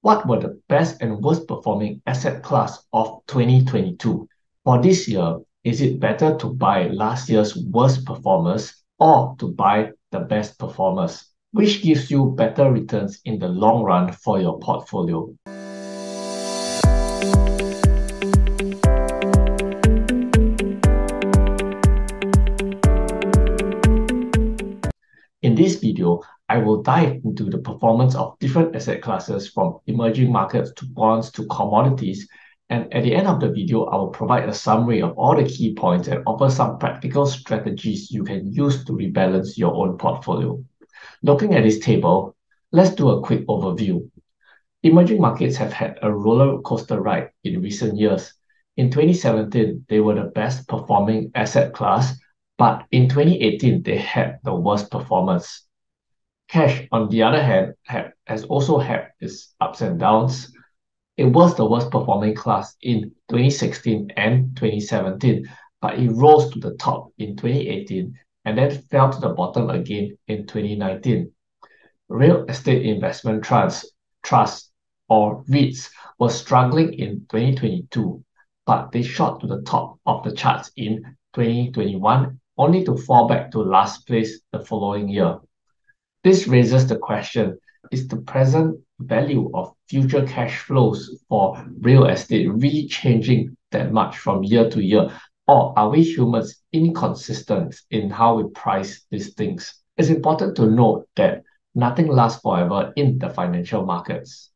what were the best and worst performing asset class of 2022? For this year, is it better to buy last year's worst performers or to buy the best performers? Which gives you better returns in the long run for your portfolio? In this video, I will dive into the performance of different asset classes from emerging markets to bonds to commodities, and at the end of the video, I will provide a summary of all the key points and offer some practical strategies you can use to rebalance your own portfolio. Looking at this table, let's do a quick overview. Emerging markets have had a roller coaster ride in recent years. In 2017, they were the best performing asset class, but in 2018, they had the worst performance. Cash, on the other hand, has also had its ups and downs. It was the worst performing class in 2016 and 2017, but it rose to the top in 2018 and then fell to the bottom again in 2019. Real estate investment trusts or REITs were struggling in 2022, but they shot to the top of the charts in 2021, only to fall back to last place the following year. This raises the question, is the present value of future cash flows for real estate really changing that much from year to year? Or are we humans inconsistent in how we price these things? It's important to note that nothing lasts forever in the financial markets.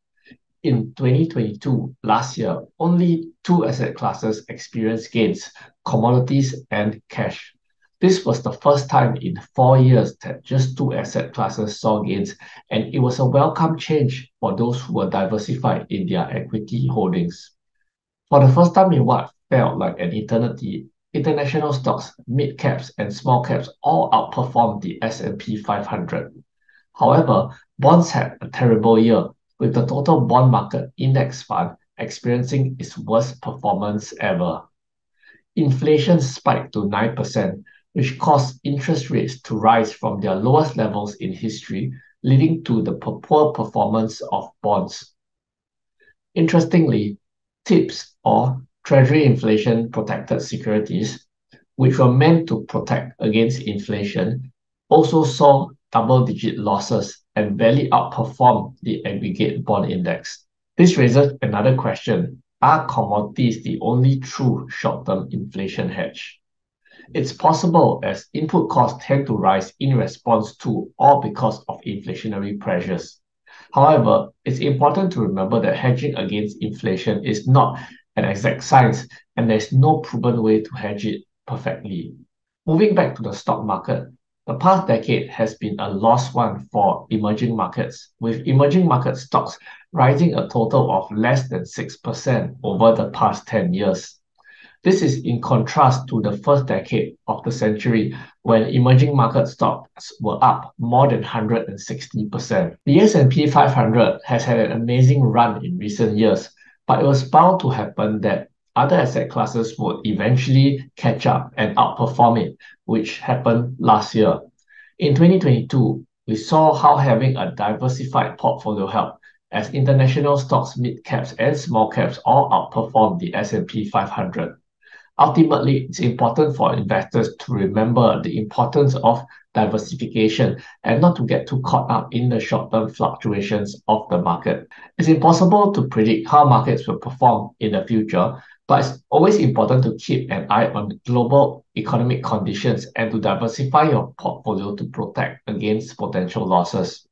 In 2022, last year, only two asset classes experienced gains, commodities and cash. This was the first time in 4 years that just two asset classes saw gains, and it was a welcome change for those who were diversified in their equity holdings. For the first time in what felt like an eternity, international stocks, mid-caps and small caps all outperformed the S&P 500. However, bonds had a terrible year, with the total bond market index fund experiencing its worst performance ever. Inflation spiked to 9%, which caused interest rates to rise from their lowest levels in history, leading to the poor performance of bonds. Interestingly, TIPS, or Treasury Inflation Protected Securities, which were meant to protect against inflation, also saw double-digit losses and barely outperformed the aggregate bond index. This raises another question: are commodities the only true short-term inflation hedge? It's possible, as input costs tend to rise in response to or because of inflationary pressures. However, it's important to remember that hedging against inflation is not an exact science, and there's no proven way to hedge it perfectly. Moving back to the stock market, the past decade has been a lost one for emerging markets, with emerging market stocks rising a total of less than 6% over the past 10 years. This is in contrast to the first decade of the century, when emerging market stocks were up more than 160%. The S&P 500 has had an amazing run in recent years, but it was bound to happen that other asset classes would eventually catch up and outperform it, which happened last year. In 2022, we saw how having a diversified portfolio helped, as international stocks, mid-caps and small caps all outperformed the S&P 500. Ultimately, it's important for investors to remember the importance of diversification and not to get too caught up in the short-term fluctuations of the market. It's impossible to predict how markets will perform in the future, but it's always important to keep an eye on global economic conditions and to diversify your portfolio to protect against potential losses.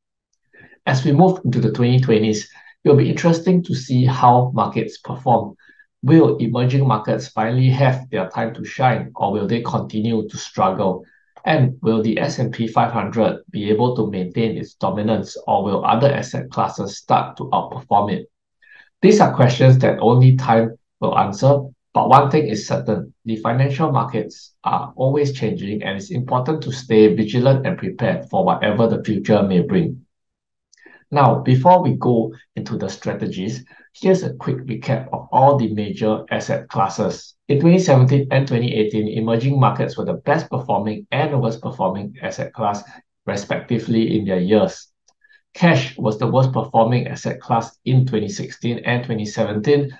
As we move into the 2020s, it will be interesting to see how markets perform. Will emerging markets finally have their time to shine, or will they continue to struggle? And will the S&P 500 be able to maintain its dominance, or will other asset classes start to outperform it? These are questions that only time will answer, but one thing is certain: the financial markets are always changing, and it's important to stay vigilant and prepared for whatever the future may bring. Now, before we go into the strategies, here's a quick recap of all the major asset classes. In 2017 and 2018, emerging markets were the best performing and worst performing asset class, respectively, in their years. Cash was the worst performing asset class in 2016 and 2017,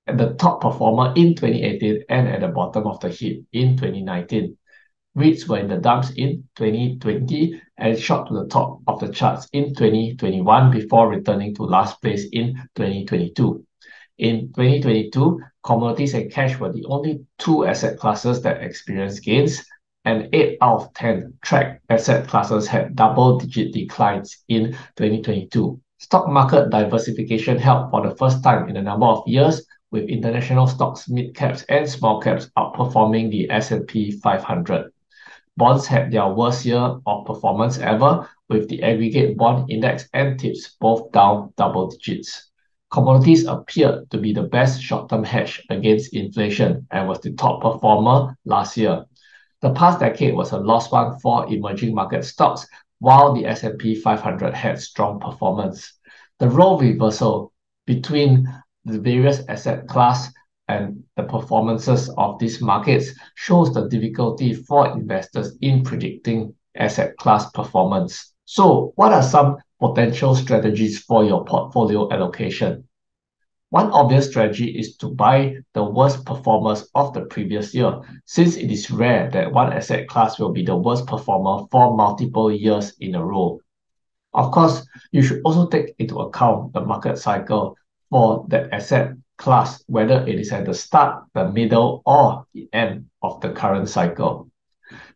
and the top performer in 2018 and at the bottom of the heap in 2019. REITs were in the dumps in 2020 and shot to the top of the charts in 2021 before returning to last place in 2022. In 2022, commodities and cash were the only two asset classes that experienced gains, and 8 out of 10 tracked asset classes had double-digit declines in 2022. Stock market diversification helped for the first time in a number of years, with international stocks, mid-caps and small caps outperforming the S&P 500. Bonds had their worst year of performance ever, with the aggregate bond index and TIPS both down double digits. Commodities appeared to be the best short-term hedge against inflation and was the top performer last year. The past decade was a lost one for emerging market stocks, while the S&P 500 had strong performance. The role reversal between the various asset class and the performances of these markets shows the difficulty for investors in predicting asset class performance. So, what are some potential strategies for your portfolio allocation? One obvious strategy is to buy the worst performers of the previous year, since it is rare that one asset class will be the worst performer for multiple years in a row. Of course, you should also take into account the market cycle for that asset class, whether it is at the start, the middle, or the end of the current cycle.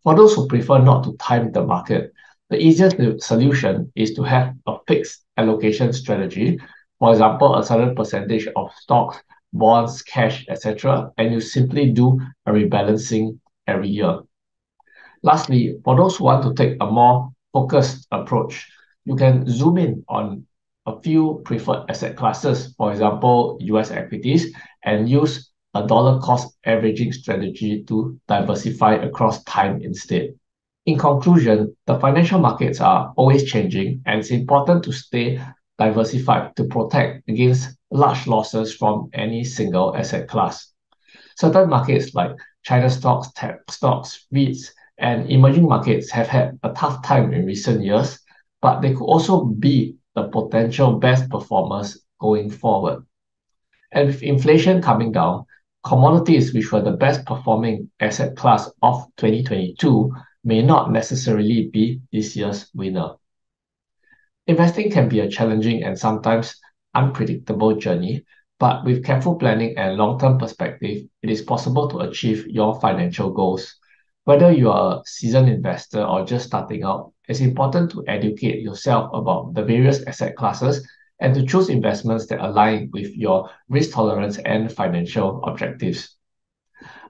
For those who prefer not to time the market, the easiest solution is to have a fixed allocation strategy. For example, a certain percentage of stocks, bonds, cash, etc., and you simply do a rebalancing every year. Lastly, for those who want to take a more focused approach, you can zoom in on a few preferred asset classes, for example, US equities, and use a dollar cost averaging strategy to diversify across time instead. In conclusion, the financial markets are always changing, and it's important to stay diversified to protect against large losses from any single asset class. Certain markets like China stocks, tech stocks, REITs, and emerging markets have had a tough time in recent years, but they could also be the potential best performers going forward. And with inflation coming down, commodities which were the best performing asset class of 2022 may not necessarily be this year's winner. Investing can be a challenging and sometimes unpredictable journey, but with careful planning and long-term perspective, it is possible to achieve your financial goals. Whether you are a seasoned investor or just starting out, it's important to educate yourself about the various asset classes and to choose investments that align with your risk tolerance and financial objectives.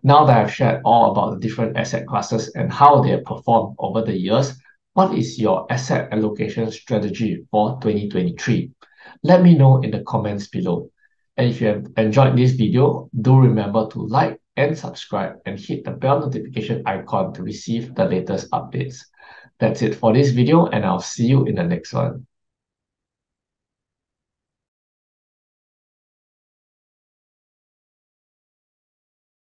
Now that I've shared all about the different asset classes and how they have performed over the years, what is your asset allocation strategy for 2023? Let me know in the comments below. And if you have enjoyed this video, do remember to like and subscribe and hit the bell notification icon to receive the latest updates. That's it for this video, and I'll see you in the next one.